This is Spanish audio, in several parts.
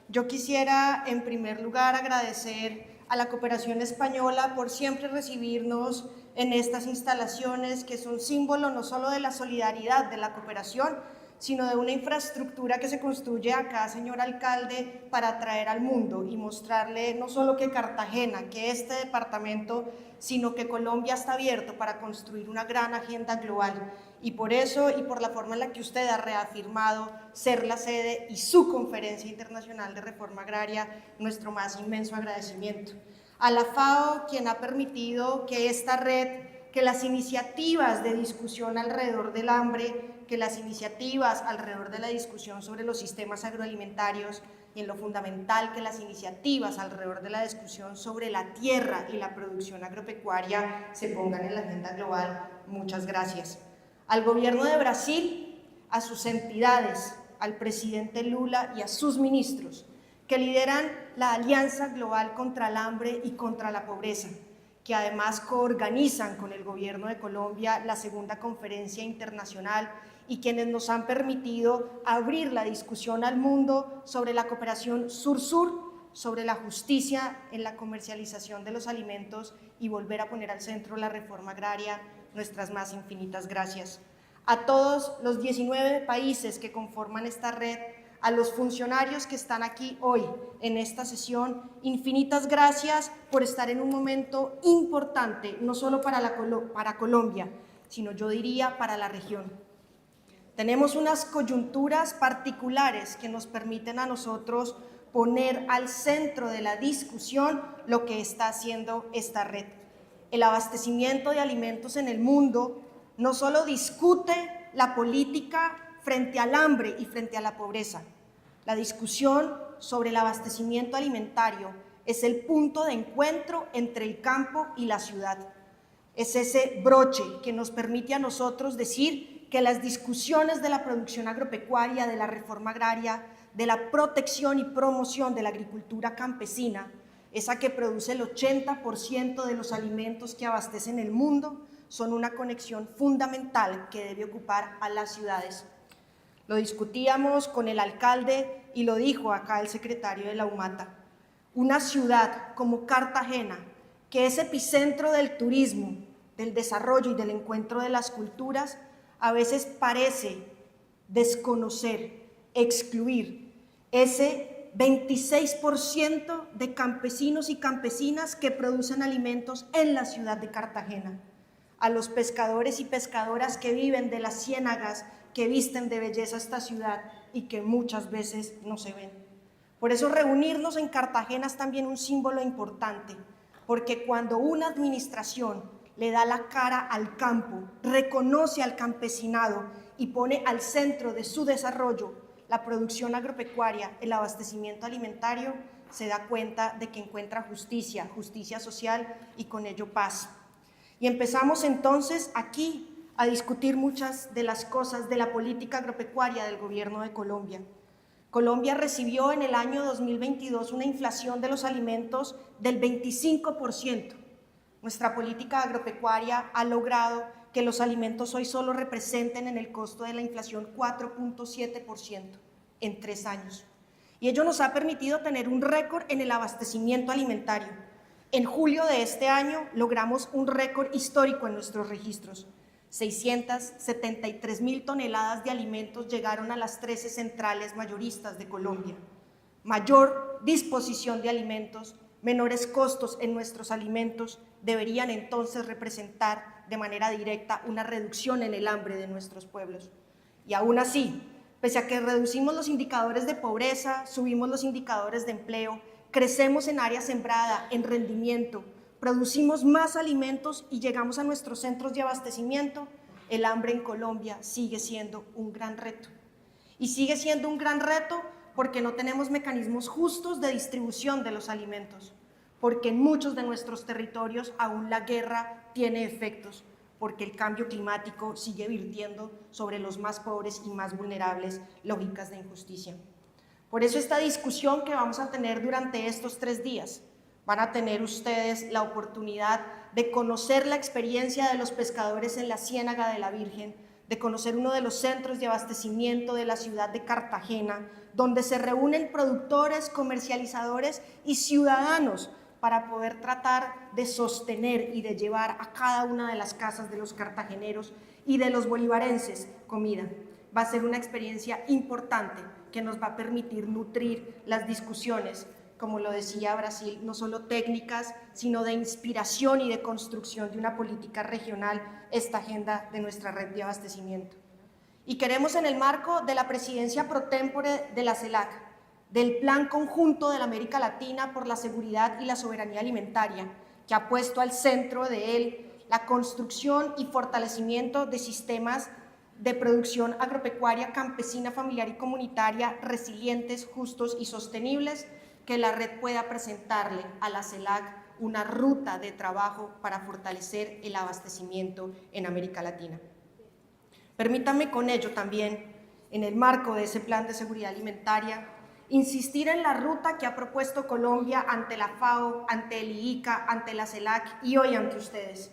Yo quisiera, en primer lugar, agradecer a la Cooperación Española por siempre recibirnos en estas instalaciones que son símbolo no solo de la solidaridad de la cooperación, sino de una infraestructura que se construye acá, señor alcalde, para atraer al mundo y mostrarle no solo que Cartagena, que este departamento, sino que Colombia está abierto para construir una gran agenda global. Y por eso y por la forma en la que usted ha reafirmado ser la sede y su conferencia internacional de reforma agraria, nuestro más inmenso agradecimiento. A la FAO, quien ha permitido que esta red, que las iniciativas de discusión alrededor del hambre, que las iniciativas alrededor de la discusión sobre los sistemas agroalimentarios y en lo fundamental que las iniciativas alrededor de la discusión sobre la tierra y la producción agropecuaria se pongan en la agenda global. Muchas gracias. Al gobierno de Brasil, a sus entidades, al presidente Lula y a sus ministros, que lideran la Alianza Global contra el Hambre y contra la Pobreza, que además coorganizan con el gobierno de Colombia la segunda conferencia internacional y quienes nos han permitido abrir la discusión al mundo sobre la cooperación sur-sur, sobre la justicia en la comercialización de los alimentos y volver a poner al centro la reforma agraria. Nuestras más infinitas gracias. A todos los 19 países que conforman esta red, a los funcionarios que están aquí hoy en esta sesión, infinitas gracias por estar en un momento importante, no solo para Colombia, sino yo diría para la región. Tenemos unas coyunturas particulares que nos permiten a nosotros poner al centro de la discusión lo que está haciendo esta red. El abastecimiento de alimentos en el mundo no solo discute la política frente al hambre y frente a la pobreza. La discusión sobre el abastecimiento alimentario es el punto de encuentro entre el campo y la ciudad. Es ese broche que nos permite a nosotros decir que las discusiones de la producción agropecuaria, de la reforma agraria, de la protección y promoción de la agricultura campesina, esa que produce el 80% de los alimentos que abastecen el mundo, son una conexión fundamental que debe ocupar a las ciudades. Lo discutíamos con el alcalde y lo dijo acá el secretario de la UMATA. Una ciudad como Cartagena, que es epicentro del turismo, del desarrollo y del encuentro de las culturas, a veces parece desconocer, excluir ese 26% de campesinos y campesinas que producen alimentos en la ciudad de Cartagena, a los pescadores y pescadoras que viven de las ciénagas que visten de belleza esta ciudad y que muchas veces no se ven. Por eso reunirnos en Cartagena es también un símbolo importante, porque cuando una administración le da la cara al campo, reconoce al campesinado y pone al centro de su desarrollo la producción agropecuaria, el abastecimiento alimentario, se da cuenta de que encuentra justicia, justicia social y con ello paz. Y empezamos entonces aquí a discutir muchas de las cosas de la política agropecuaria del gobierno de Colombia. Colombia recibió en el año 2022 una inflación de los alimentos del 25%. Nuestra política agropecuaria ha logrado que los alimentos hoy solo representen en el costo de la inflación 4.7% en 3 años. Y ello nos ha permitido tener un récord en el abastecimiento alimentario. En julio de este año logramos un récord histórico en nuestros registros. 673.000 toneladas de alimentos llegaron a las 13 centrales mayoristas de Colombia. Mayor disposición de alimentos, menores costos en nuestros alimentos deberían entonces representar de manera directa una reducción en el hambre de nuestros pueblos. Y aún así, pese a que reducimos los indicadores de pobreza, subimos los indicadores de empleo, crecemos en área sembrada, en rendimiento, producimos más alimentos y llegamos a nuestros centros de abastecimiento, el hambre en Colombia sigue siendo un gran reto. Y sigue siendo un gran reto porque no tenemos mecanismos justos de distribución de los alimentos, porque en muchos de nuestros territorios aún la guerra tiene efectos, porque el cambio climático sigue virtiendo sobre los más pobres y más vulnerables lógicas de injusticia. Por eso esta discusión que vamos a tener durante estos 3 días, van a tener ustedes la oportunidad de conocer la experiencia de los pescadores en la Ciénaga de la Virgen, de conocer uno de los centros de abastecimiento de la ciudad de Cartagena, donde se reúnen productores, comercializadores y ciudadanos para poder tratar de sostener y de llevar a cada una de las casas de los cartageneros y de los bolivarenses comida. Va a ser una experiencia importante que nos va a permitir nutrir las discusiones, como lo decía Brasil, no solo técnicas, sino de inspiración y de construcción de una política regional, esta agenda de nuestra red de abastecimiento. Y queremos, en el marco de la presidencia pro tempore de la CELAC, del Plan Conjunto de la América Latina por la Seguridad y la Soberanía Alimentaria, que ha puesto al centro de él la construcción y fortalecimiento de sistemas de producción agropecuaria, campesina, familiar y comunitaria resilientes, justos y sostenibles, que la red pueda presentarle a la CELAC una ruta de trabajo para fortalecer el abastecimiento en América Latina. Permítanme con ello también, en el marco de ese plan de seguridad alimentaria, insistir en la ruta que ha propuesto Colombia ante la FAO, ante el IICA, ante la CELAC y hoy ante ustedes.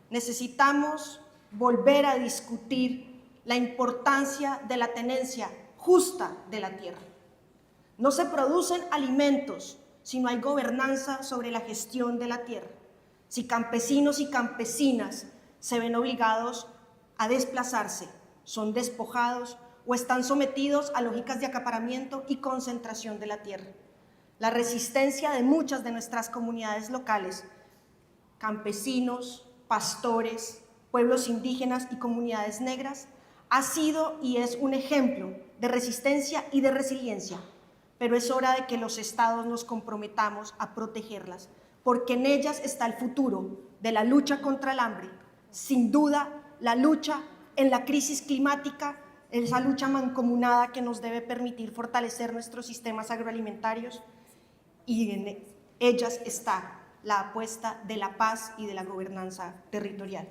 Necesitamos volver a discutir la importancia de la tenencia justa de la tierra. No se producen alimentos si no hay gobernanza sobre la gestión de la tierra, si campesinos y campesinas se ven obligados a desplazarse, son despojados o están sometidos a lógicas de acaparamiento y concentración de la tierra. La resistencia de muchas de nuestras comunidades locales, campesinos, pastores, pueblos indígenas y comunidades negras, ha sido y es un ejemplo de resistencia y de resiliencia, pero es hora de que los estados nos comprometamos a protegerlas, porque en ellas está el futuro de la lucha contra el hambre, sin duda la lucha en la crisis climática, esa lucha mancomunada que nos debe permitir fortalecer nuestros sistemas agroalimentarios, y en ellas está la apuesta de la paz y de la gobernanza territorial.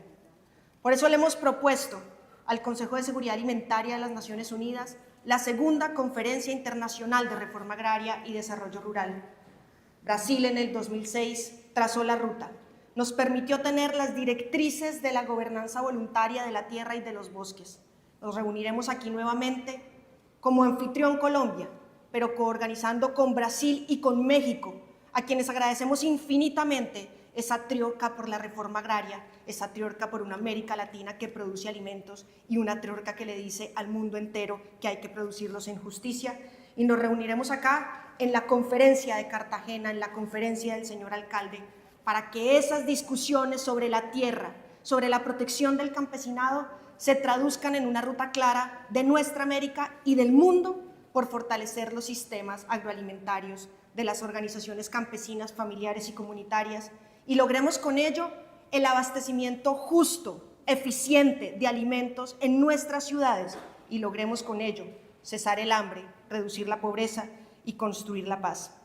Por eso le hemos propuesto al Consejo de Seguridad Alimentaria de las Naciones Unidas la segunda Conferencia Internacional de Reforma Agraria y Desarrollo Rural. Brasil en el 2006 trazó la ruta, nos permitió tener las directrices de la gobernanza voluntaria de la tierra y de los bosques. Nos reuniremos aquí nuevamente como anfitrión Colombia, pero coorganizando con Brasil y con México, a quienes agradecemos infinitamente esa trioca por la reforma agraria, esa trioca por una América Latina que produce alimentos y una trioca que le dice al mundo entero que hay que producirlos en justicia. Y nos reuniremos acá en la conferencia de Cartagena, en la conferencia del señor alcalde, para que esas discusiones sobre la tierra, sobre la protección del campesinado, se traduzcan en una ruta clara de nuestra América y del mundo por fortalecer los sistemas agroalimentarios de las organizaciones campesinas, familiares y comunitarias, y logremos con ello el abastecimiento justo, eficiente de alimentos en nuestras ciudades, y logremos con ello cesar el hambre, reducir la pobreza y construir la paz.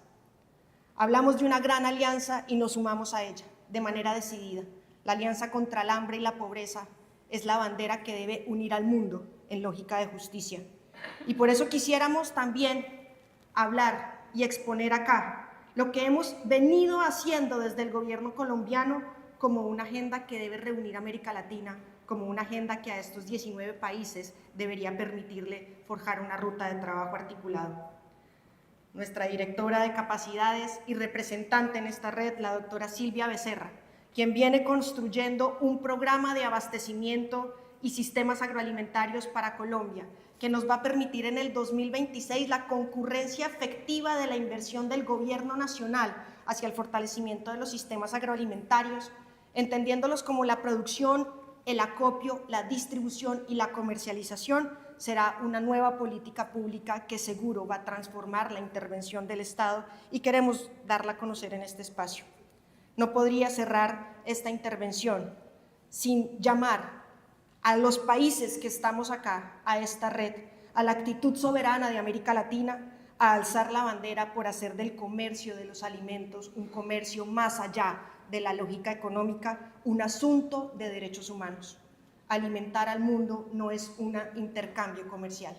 Hablamos de una gran alianza y nos sumamos a ella de manera decidida. La alianza contra el hambre y la pobreza es la bandera que debe unir al mundo en lógica de justicia. Y por eso quisiéramos también hablar y exponer acá lo que hemos venido haciendo desde el gobierno colombiano como una agenda que debe reunir a América Latina, como una agenda que a estos 19 países debería permitirle forjar una ruta de trabajo articulado. Nuestra directora de capacidades y representante en esta red, la doctora Silvia Becerra, quien viene construyendo un programa de abastecimiento y sistemas agroalimentarios para Colombia, que nos va a permitir en el 2026 la concurrencia efectiva de la inversión del gobierno nacional hacia el fortalecimiento de los sistemas agroalimentarios, entendiéndolos como la producción, el acopio, la distribución y la comercialización. Será una nueva política pública que seguro va a transformar la intervención del Estado y queremos darla a conocer en este espacio. No podría cerrar esta intervención sin llamar a los países que estamos acá, a esta red, a la actitud soberana de América Latina, a alzar la bandera por hacer del comercio de los alimentos un comercio más allá de la lógica económica, un asunto de derechos humanos. Alimentar al mundo no es un intercambio comercial.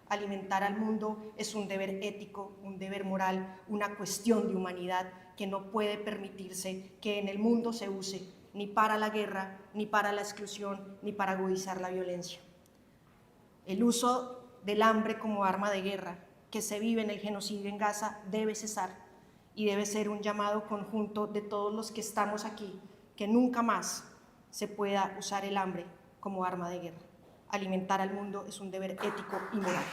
Alimentar al mundo es un deber ético, un deber moral, una cuestión de humanidad que no puede permitirse que en el mundo se use ni para la guerra, ni para la exclusión, ni para agudizar la violencia. El uso del hambre como arma de guerra que se vive en el genocidio en Gaza debe cesar y debe ser un llamado conjunto de todos los que estamos aquí, que nunca más se pueda usar el hambre como arma de guerra. Alimentar al mundo es un deber ético y moral.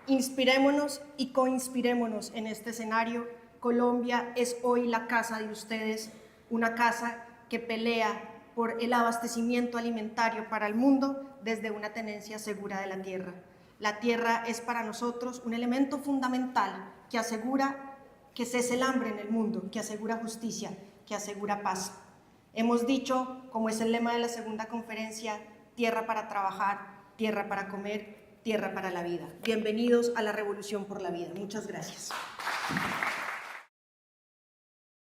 Inspirémonos y coinspirémonos en este escenario. Colombia es hoy la casa de ustedes, una casa que pelea por el abastecimiento alimentario para el mundo desde una tenencia segura de la tierra. La tierra es para nosotros un elemento fundamental que asegura que cese el hambre en el mundo, que asegura justicia, que asegura paz. Hemos dicho, como es el lema de la segunda conferencia, tierra para trabajar, tierra para comer, tierra para la vida. Bienvenidos a la Revolución por la Vida. Muchas gracias.